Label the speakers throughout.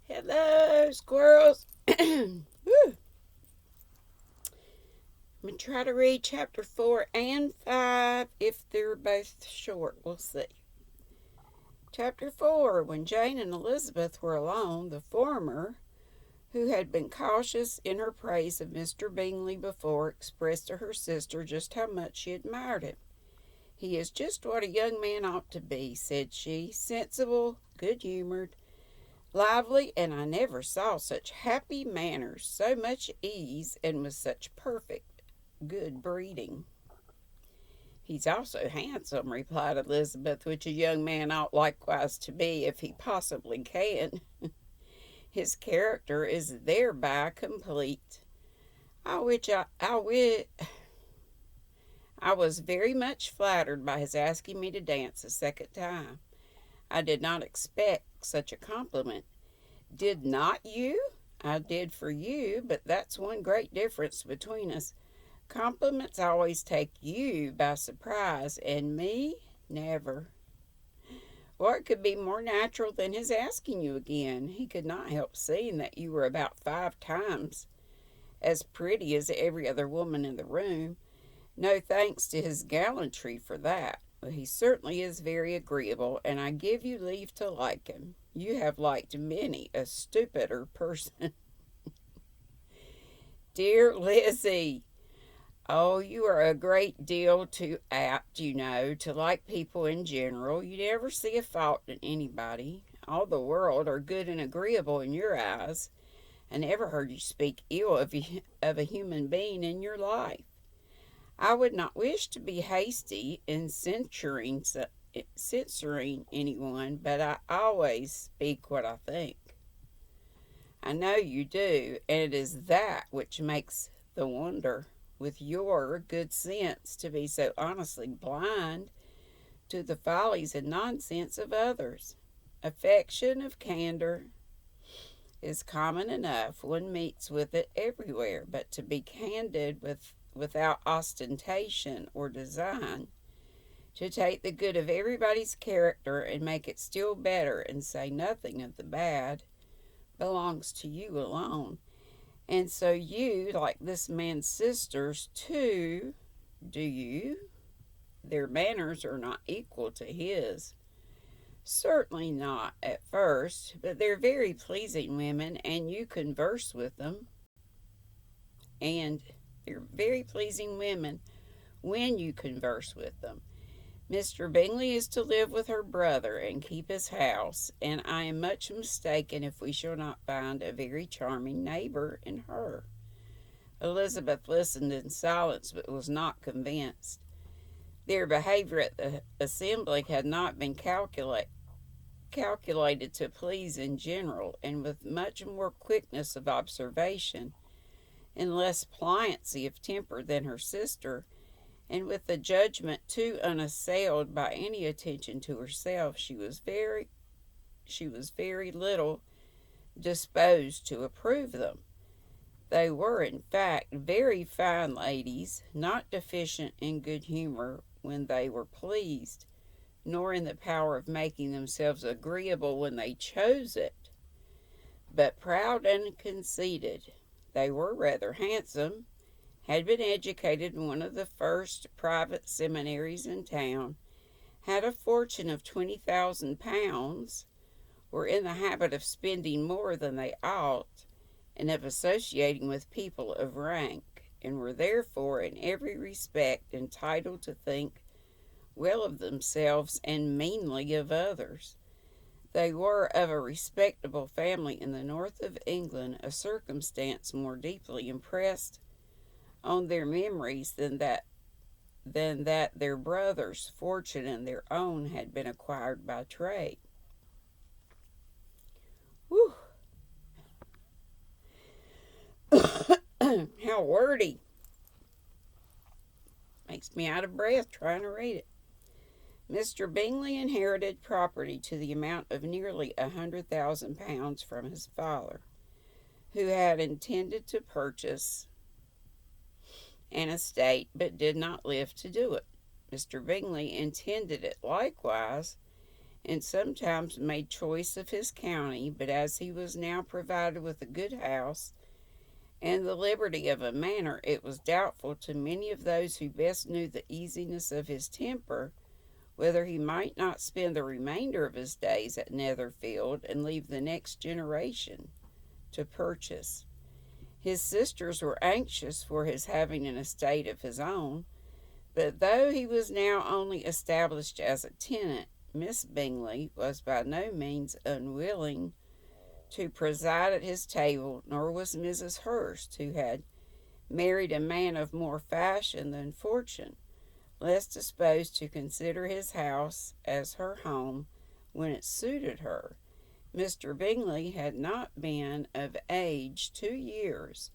Speaker 1: Hello, squirrels. Woo. I'm going to try to read chapter 4 and 5 if they're both short. We'll see. Chapter 4. When Jane and Elizabeth were alone, the former, who had been cautious in her praise of Mr. Bingley before, expressed to her sister just how much she admired him. "He is just what a young man ought to be," said she, "sensible, good-humoured, lively, and I never saw such happy manners, so much ease, and with such perfect good breeding." "He's also handsome," replied Elizabeth, "which a young man ought likewise to be, if he possibly can. His character is thereby complete. I which I was very much flattered by his asking me to dance a second time. I did not expect such a compliment. Did not you? I did for you, but that's one great difference between us. Compliments always take you by surprise, and me never. What could be more natural than his asking you again? He could not help seeing that you were about 5 times as pretty as every other woman in the room. No thanks to his gallantry for that. But he certainly is very agreeable, and I give you leave to like him. You have liked many a stupider person." "Dear Lizzie, oh, you are a great deal too apt, you know, to like people in general. You never see a fault in anybody. All the world are good and agreeable in your eyes. I never heard you speak ill of a human being in your life. I would not wish to be hasty in censuring anyone, but I always speak what I think. I know you do, and it is that which makes the wonder, with your good sense, to be so honestly blind to the follies and nonsense of others. Affection of candor is common enough. One meets with it everywhere, but to be candid without ostentation or design, to take the good of everybody's character and make it still better and say nothing of the bad, belongs to you alone. And so you, like this man's sisters, too, do you? Their manners are not equal to his." "Certainly not at first, but they're very pleasing women, and you converse with them, and they're very pleasing women when you converse with them. Mr. Bingley is to live with her brother and keep his house, and I am much mistaken if we shall not find a very charming neighbor in her." Elizabeth listened in silence, but was not convinced. Their behavior at the assembly had not been calculated to please in general, and with much more quickness of observation and less pliancy of temper than her sister, and with a judgment too unassailed by any attention to herself, she was very little disposed to approve them. They were, in fact, very fine ladies, not deficient in good humour when they were pleased, nor in the power of making themselves agreeable when they chose it, but proud and conceited. They were rather handsome, had been educated in one of the first private seminaries in town, had a fortune of £20,000, were in the habit of spending more than they ought, and of associating with people of rank, and were therefore in every respect entitled to think well of themselves and meanly of others. They were of a respectable family in the north of England, a circumstance more deeply impressed on their memories than that their brother's fortune and their own had been acquired by trade. Whew. How wordy. Makes me out of breath trying to read it. Mr. Bingley inherited property to the amount of nearly £100,000 from his father, who had intended to purchase an estate, but did not live to do it. Mr. Bingley intended it likewise, and sometimes made choice of his county, but as he was now provided with a good house and the liberty of a manor, it was doubtful to many of those who best knew the easiness of his temper whether he might not spend the remainder of his days at Netherfield and leave the next generation to purchase. His sisters were anxious for his having an estate of his own, but though he was now only established as a tenant, Miss Bingley was by no means unwilling to preside at his table, nor was Mrs. Hurst, who had married a man of more fashion than fortune, less disposed to consider his house as her home when it suited her. Mr. Bingley had not been of age 2 years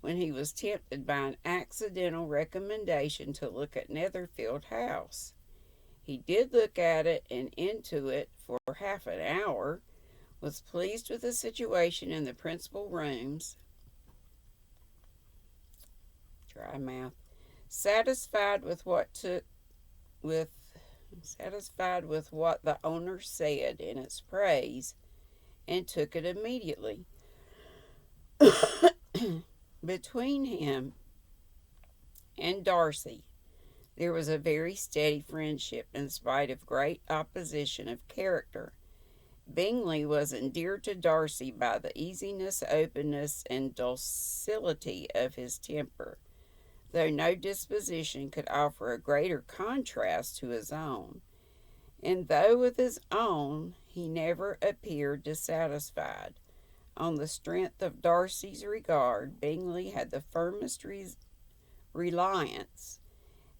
Speaker 1: when he was tempted by an accidental recommendation to look at Netherfield House. He did look at it and into it for half an hour, was pleased with the situation in the principal rooms, dry mouth, satisfied with what the owner said in its praise, and took it immediately. Between him and Darcy there was a very steady friendship in spite of great opposition of character. Bingley was endeared to Darcy by the easiness, openness, and docility of his temper, though no disposition could offer a greater contrast to his own, and though with his own he never appeared dissatisfied. On the strength of Darcy's regard, Bingley had the firmest reliance,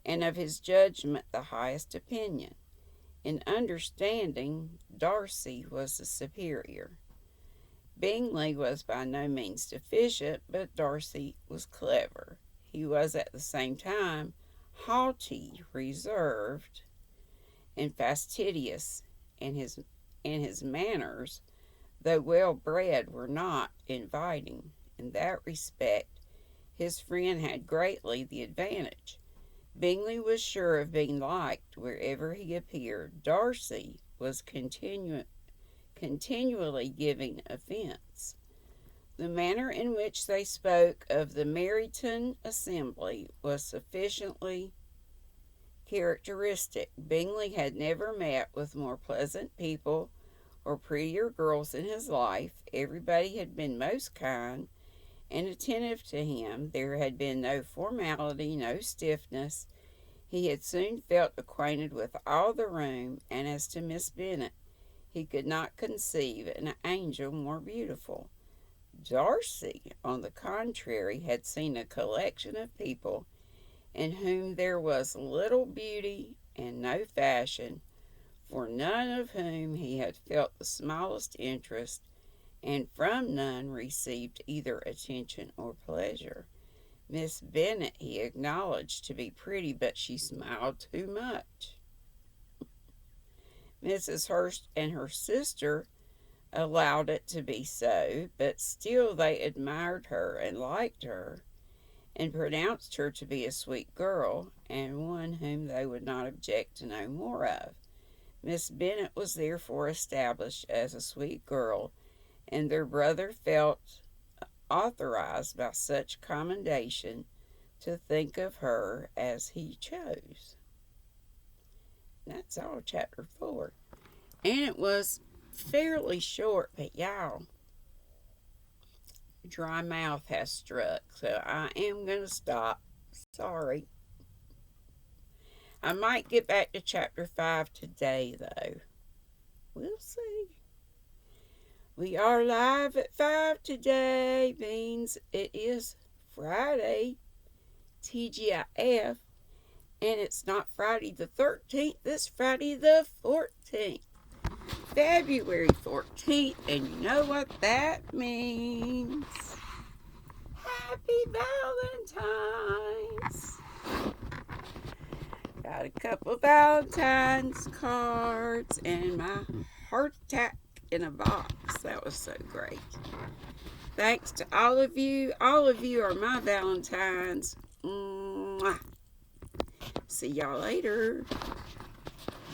Speaker 1: and of his judgment the highest opinion. In understanding, Darcy was the superior. Bingley was by no means deficient, but Darcy was clever. He was at the same time haughty, reserved, and fastidious, and his manners, though well bred, were not inviting. In that respect, his friend had greatly the advantage. Bingley was sure of being liked wherever he appeared. Darcy was continually giving offence. The manner in which they spoke of the Meryton assembly was sufficiently characteristic. Bingley had never met with more pleasant people or prettier girls in his life. Everybody had been most kind and attentive to him. There had been no formality, no stiffness. He had soon felt acquainted with all the room, and as to Miss Bennet, he could not conceive an angel more beautiful. Darcy, on the contrary, had seen a collection of people in whom there was little beauty and no fashion, for none of whom he had felt the smallest interest, and from none received either attention or pleasure. Miss Bennet he acknowledged to be pretty, but she smiled too much. Mrs. Hurst and her sister allowed it to be so, but still they admired her and liked her, and pronounced her to be a sweet girl, and one whom they would not object to know more of. Miss Bennet was therefore established as a sweet girl, and their brother felt authorized by such commendation to think of her as he chose. That's all chapter 4. And it was fairly short, but y'all, dry mouth has struck, so I am going to stop. Sorry. I might get back to chapter 5 today, though. We'll see. We are live at 5 today. Means it is Friday, TGIF, and it's not Friday the 13th. It's Friday the 14th. February 14th, and you know what that means. Happy Valentine's. Got a couple Valentine's cards and my heart attack in a box. That was so great. Thanks to all of you. All of you are my Valentines. Mwah. See y'all later.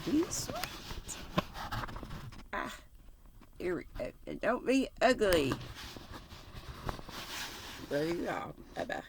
Speaker 1: Be sweet. Ah, here we go. And don't be ugly. Love you all. Bye bye.